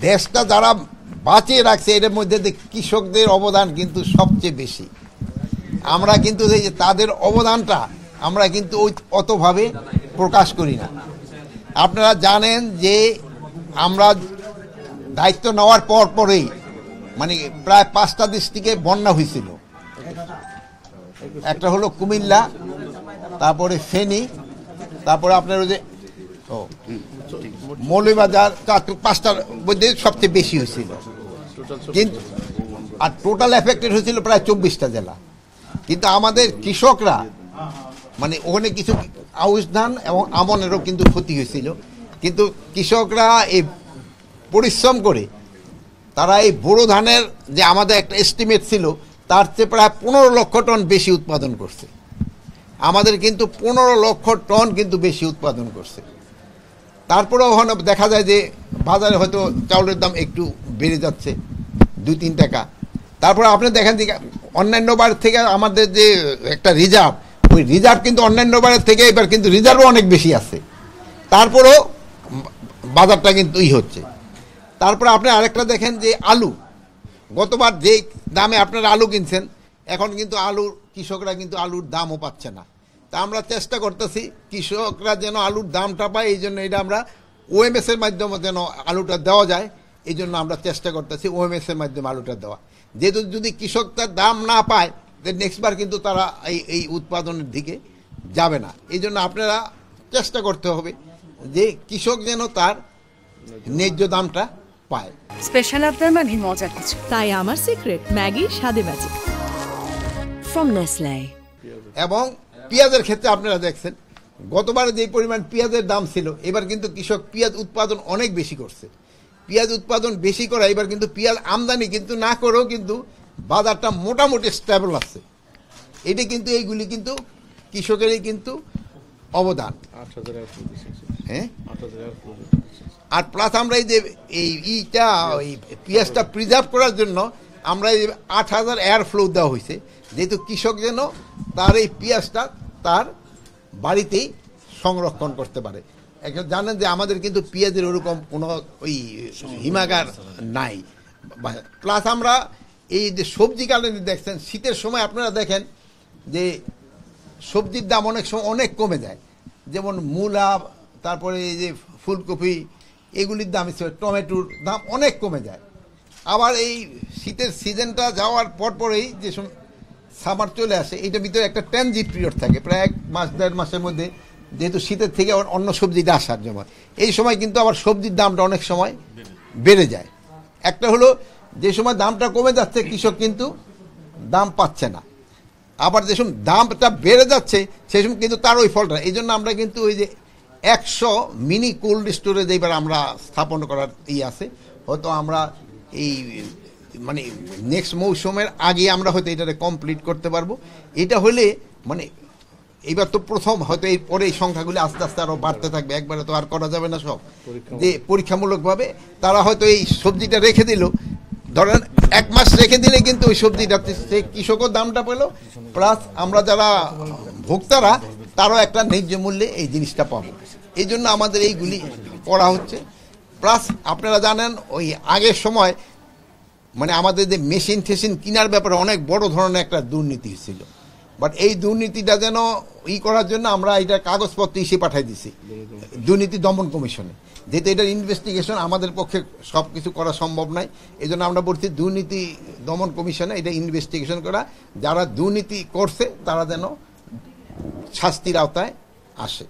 দেশটা যারা বাঁচিয়ে রাখছে এর মধ্যে কৃষকদের অবদান কিন্তু সবচেয়ে বেশি। আমরা কিন্তু এই যে তাদের অবদানটা আমরা কিন্তু অতভাবে প্রকাশ করি না। আপনারা জানেন যে আমরা দায়িত্ব নেওয়ার পরেই মানে প্রায় 5টা ডিস্ট্রিক্টে বন্যা হয়েছিল। একটা হলো কুমিল্লা, তারপরে ফেনী, তারপরে আপনার ওই যে মৌলভীবাজার, 5টার মধ্যে সবচেয়ে বেশি হয়েছিল। কিন্তু আর টোটাল এফেক্টেড হয়েছিল প্রায় 24টা জেলা। কিন্তু আমাদের কৃষকরা মানে ওখানে কিছু আউশ ধান এবং আমনেরও কিন্তু ক্ষতি হয়েছিল। কিন্তু কৃষকরা এই পরিশ্রম করে তারা এই বোরো ধানের যে আমাদের একটা এস্টিমেট ছিল তার চেয়ে প্রায় 15 লক্ষ টন বেশি উৎপাদন করছে। আমাদের কিন্তু 15 লক্ষ টন কিন্তু বেশি উৎপাদন করছে। তারপরেও ওখানে দেখা যায় যে বাজারে হয়তো চাউলের দাম একটু বেড়ে যাচ্ছে 2-3 টাকা। তারপরে আপনি দেখেন যে অন্যান্য বার থেকে আমাদের যে একটা রিজার্ভ, ওই রিজার্ভ কিন্তু অন্যান্য বারের থেকে এবার কিন্তু রিজার্ভও অনেক বেশি আছে। তারপরেও বাজারটা কিন্তু হচ্ছে। তারপরে আপনি আরেকটা দেখেন যে আলু, গতবার যে দামে আপনারা আলু কিনছেন এখন কিন্তু কৃষকরা কিন্তু আলুর দামও পাচ্ছে না। তা আমরা চেষ্টা করতেছি কৃষকরা যেন আলুর দামটা পায়, এই জন্য এটা আমরা ওএমএস এর মাধ্যমে যেন আলুটা দেওয়া যায়, এই জন্য আমরা চেষ্টা করতেছি ওএমএস এর মাধ্যমে আলুটা দেওয়া। যেহেতু যদি কৃষক তার দাম না পায় নেক্সট বার কিন্তু তারা এই উৎপাদনের দিকে যাবে না। এই জন্য আপনারা চেষ্টা করতে হবে যে কৃষক যেন তার ন্যায্য দামটা পায়। স্পেশাল আবদার মানে মজার কিছু, তাই আমার সিক্রেট ম্যাগি স্বাদে ম্যাজিক ফ্রম নেসলে। এবং পেঁয়াজের ক্ষেত্রে আপনারা দেখছেন গতবার যে পরিমাণ পেঁয়াজের দাম ছিল, এবার কিন্তু কৃষক পেঁয়াজ উৎপাদন অনেক বেশি করছে। পেঁয়াজ উৎপাদন বেশি করা এবার কিন্তু পেঁয়াজ আমদানি কিন্তু না করেও কিন্তু বাজারটা মোটামুটি স্টেবল আছে। এটা কিন্তু এইগুলি কিন্তু কৃষকেরই কিন্তু অবদান। হ্যাঁ, আর প্লাস আমরা এই যে ওই পেঁয়াজটা প্রিজার্ভ করার জন্য আমরা এই 8000 এয়ার ফ্লো দেওয়া হয়েছে, যেহেতু কৃষক যেন তার এই পেঁয়াজটা তার বাড়িতেই সংরক্ষণ করতে পারে। এখন জানেন যে আমাদের কিন্তু পেঁয়াজের ওরকম কোনো ওই হিমাগার নাই। প্লাস আমরা এই যে সবজি কালেন্ডার দেখছেন, শীতের সময় আপনারা দেখেন যে সবজির দাম অনেক সময় অনেক কমে যায়। যেমন মূলা, তারপরে এই যে ফুলকপি, এগুলির দাম হিসেবে টমেটোর দাম অনেক কমে যায়। আবার এই শীতের সিজনটা যাওয়ার পরেই যে সামার চলে আসে, এইটার ভিতরে একটা ট্রানজিট পিরিয়ড থাকে প্রায় 1-1.5 মাসের মধ্যে, যেহেতু শীতের থেকে অন্য সবজিটা আসার জন্য এই সময় কিন্তু আবার সবজির দামটা অনেক সময় বেড়ে যায়। একটা হলো যে সময় দামটা কমে যাচ্ছে কৃষক কিন্তু দাম পাচ্ছে না, আবার যে সময় দামটা বেড়ে যাচ্ছে সেই সময় কিন্তু তার ওই ফলটা। এই জন্য আমরা কিন্তু ওই যে 100 মিনি কোল্ড স্টোরেজ এইবার আমরা স্থাপন করার আছে। হয়তো আমরা এই মানে নেক্সট মৌসুমের আগে আমরা হয়তো এটা কমপ্লিট করতে পারবো। এটা হলে মানে এইবার তো প্রথম, হয়তো এই পরে এই সংখ্যাগুলি আস্তে আস্তে আরও বাড়তে থাকবে, একবারে তো আর করা যাবে না সব। যে পরীক্ষামূলকভাবে তারা হয়তো এই সবজিটা রেখে দিল, ধরেন 1 মাস রেখে দিলে কিন্তু ওই সবজিটা সেই কৃষকও দামটা পেল, প্লাস আমরা যারা ভোক্তারা তারও একটা ন্যায্য মূল্যে এই জিনিসটা পাবো। এই জন্য আমাদের এইগুলি করা হচ্ছে। প্লাস আপনারা জানেন ওই আগের সময় মানে আমাদের যে মেশিন টেশিন কেনার ব্যাপারে অনেক বড় ধরনের একটা দুর্নীতি ছিল। বাট এই দুর্নীতিটা যেন করার জন্য আমরা এটা কাগজপত্র ইসে পাঠাই দিছি দুর্নীতি দমন কমিশনে, যেহেতু এটার ইনভেস্টিগেশন আমাদের পক্ষে সব কিছু করা সম্ভব নয়। এই জন্য আমরা বলছি দুর্নীতি দমন কমিশনে এটা ইনভেস্টিগেশন করা, যারা দুর্নীতি করছে তারা যেন শাস্তির আওতায় আসে।